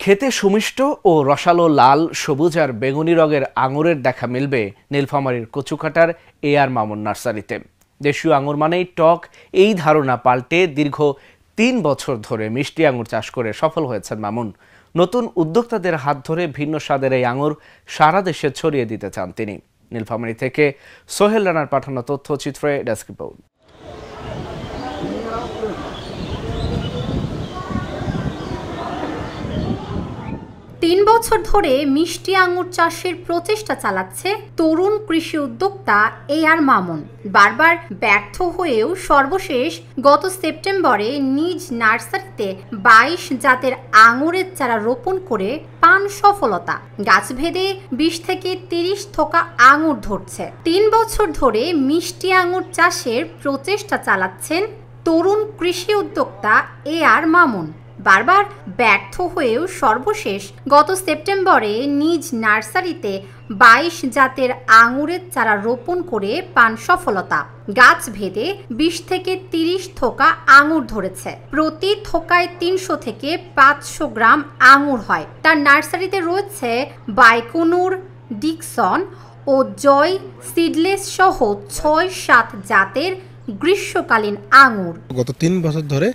খেতে সুমিষ্ট ও রসালো লাল, সবুজ আর বেগুনি রঙের আঙুরের দেখা মিলবে নীলফামারীর কচুকাটার এআর মামুন নার্সারিতে। দেশীয় আঙুর মানেই টক, এই ধারণা পাল্টে দীর্ঘ ৩ বছর ধরে মিষ্টি আঙুর চাষ করে সফল হয়েছেন মামুন। নতুন উদ্যোক্তাদের হাত ধরে ভিন্ন স্বাদের এই আঙুর সারা দেশে ছড়িয়ে দিতে চান তিনি। নীলফামারী থেকে সোহেল রানার পাঠানো তথ্যচিত্রে ডেস্ক রিপোর্ট। ৩ বছর ধরে মিষ্টি আঙুর চাষের প্রচেষ্টা চালাচ্ছে তরুণ কৃষি উদ্যোক্তা এআর মামুন। বারবার ব্যর্থ হয়েও সর্বশেষ গত সেপ্টেম্বরে নিজ নার্সারিতে ২২ জাতের আঙুরের চারা রোপণ করে পান সফলতা। গাছ ভেদে ২০ থেকে ৩০ থোকা আঙুর ধরছে। ৩ বছর ধরে মিষ্টি আঙুর চাষের প্রচেষ্টা চালাচ্ছেন তরুণ কৃষি উদ্যোক্তা এআর মামুন। বারবার ব্যর্থ হয়েও সর্বশেষ গত সেপ্টেম্বরে নিজ নার্সারিতে ২২ জাতের আঙুরের চারা রোপণ করে পান সফলতা। গাছ ভেদে ২০ থেকে ৩০ থোকা আঙুর ধরেছে। প্রতি থোকায় ৩০০ থেকে ৫০০ গ্রাম আঙুর হয়। তার নার্সারিতে রয়েছে বাইকুনুর, ডিকসন ও জয় সিডলেস সহ ৬-৭ জাতের গ্রীষ্মকালীন আঙুর। গত ৩ বছর ধরে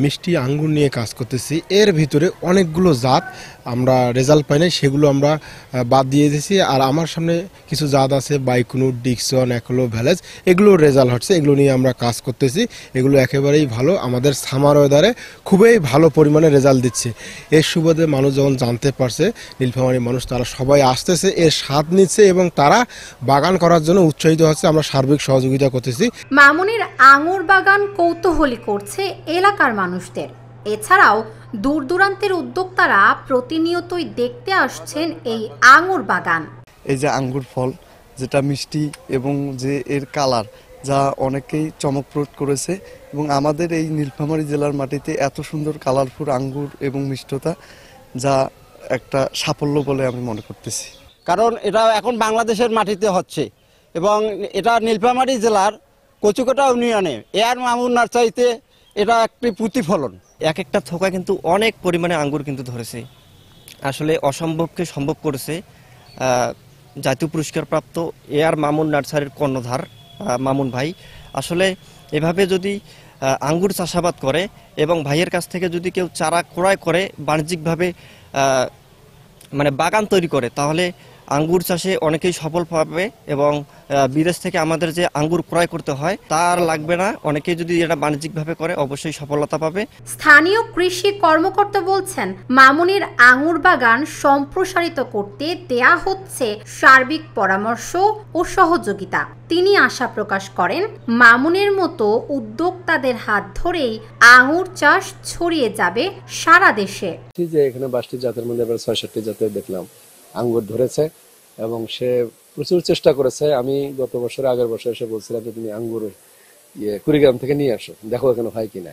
মিষ্টি আঙ্গুর নিয়ে কাজ করতেছি। এর ভিতরে অনেকগুলো জাত আমরা রেজাল্ট পাই নাই, সেগুলো আমরা বাদ দিয়ে দিয়েছি। আর আমার সামনে কিছু জাত আছে, বাইকুনুর, ডিকসন, অ্যাকোলো, ভ্যালেজ, এগুলো রেজাল্ট হচ্ছে। এগুলো নিয়ে আমরা কাজ করতেছি। এগুলো একেবারেই ভালো, আমাদের সামার ওয়েদারে খুবই ভালো পরিমাণে রেজাল্ট দিচ্ছে। এর সুবাদে মানুষ যখন জানতে পারছে, নীলফামারীর মানুষ তারা সবাই আসতেছে, এর স্বাদ নিচ্ছে এবং তারা বাগান করার জন্য উৎসাহিত হচ্ছে। আমরা সার্বিক সহযোগিতা করতেছি। মামুনের আঙুর বাগান কৌতূহলী করছে এলাকার মানুষদের। এছাড়াও দূর দূরান্তের উদ্যোক্তারা প্রতিনিয়তই দেখতে আসছেন এই আঙুর বাগান। এই যে আঙ্গুর ফল যেটা মিষ্টি এবং যে এর কালার, যা অনেকেই চমকপ্রদ করেছে এবং আমাদের এই নীলফামারী জেলার মাটিতে এত সুন্দর কালারফুল আঙ্গুর এবং মিষ্টতা, যা একটা সাফল্য বলে আমি মনে করতেছি। কারণ এটা এখন বাংলাদেশের মাটিতে হচ্ছে এবং এটা নীলফামারী জেলার কচুকাটা ইউনিয়নে এআর মামুন নার্সারিতে এটা একটি প্রতিফলন। এক একটা থোকা কিন্তু অনেক পরিমাণে আঙ্গুর কিন্তু ধরেছে। আসলে অসম্ভবকে সম্ভব করেছে জাতীয় পুরস্কার প্রাপ্ত এআর মামুন নার্সারির কর্ণধার মামুন ভাই। আসলে এভাবে যদি আঙ্গুর চাষাবাদ করে এবং ভাইয়ের কাছ থেকে যদি কেউ চারা ক্রয় করে বাণিজ্যিকভাবে মানে বাগান তৈরি করে, তাহলে আঙ্গুর চাষে অনেকেই সফল পাবে এবং বিদেশ থেকে আমাদের যে আঙ্গুর ক্রয় করতে হয় তার লাগবে না। অনেকেই যদি এটা বাণিজ্যিকভাবে করে অবশ্যই সফলতা পাবে। স্থানীয় কৃষি কর্মকর্তা বলছেন, মামুনের আঙ্গুর বাগান সম্প্রসারিত করতে দেয়া হচ্ছে সার্বিক পরামর্শ ও সহযোগিতা। তিনি আশা প্রকাশ করেন, মামুনের মতো উদ্যোক্তাদের হাত ধরেই আঙ্গুর চাষ ছড়িয়ে যাবে সারা দেশে। যে এখানে ২২টি জাতের মধ্যে এবার ৬-৭টি জাতের দেখলাম আঙ্গুর ধরেছে এবং সে প্রচুর চেষ্টা করেছে। আমি গত বছর আগের বছর এসে বলছিলাম যে তুমি আঙ্গুর কুড়িগ্রাম থেকে নিয়ে আসো, দেখো এখানে হয় কিনা।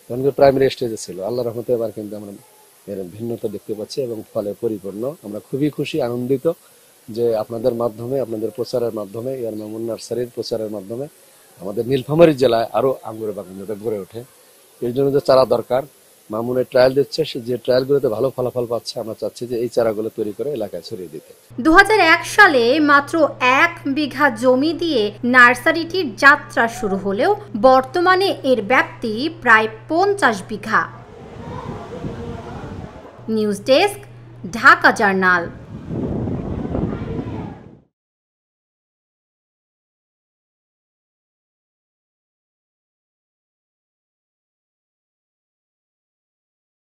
তখন প্রাইমারি স্টেজে ছিল। আল্লাহর রহমতে এবার কিন্তু আমরা এর ভিন্নতা দেখতে পাচ্ছি এবং ফলে পরিপূর্ণ। আমরা খুবই খুশি, আনন্দিত যে আপনাদের মাধ্যমে, আপনাদের প্রচারের মাধ্যমে, এআর মামুন নার্সারির প্রচারের মাধ্যমে আমাদের নীলফামারী জেলায় আরো আঙ্গুরের বাগান যাতে গড়ে ওঠে। এর জন্য যে চারা দরকার, মামুনের ট্রায়াল দিচ্ছে, সে যে ট্রায়ালগুলোতে ভালো ফলাফল পাচ্ছে, আমরা চাচ্ছি যে এই চারাগুলো তৈরি করে এলাকায় ছড়িয়ে দিতে। ২০০১ সালে মাত্র ১ বিঘা জমি দিয়ে নার্সারিটির যাত্রা শুরু হলেও বর্তমানে এর ব্যাপ্তি প্রায় ৫০ বিঘা। News desk, Dhaka journal.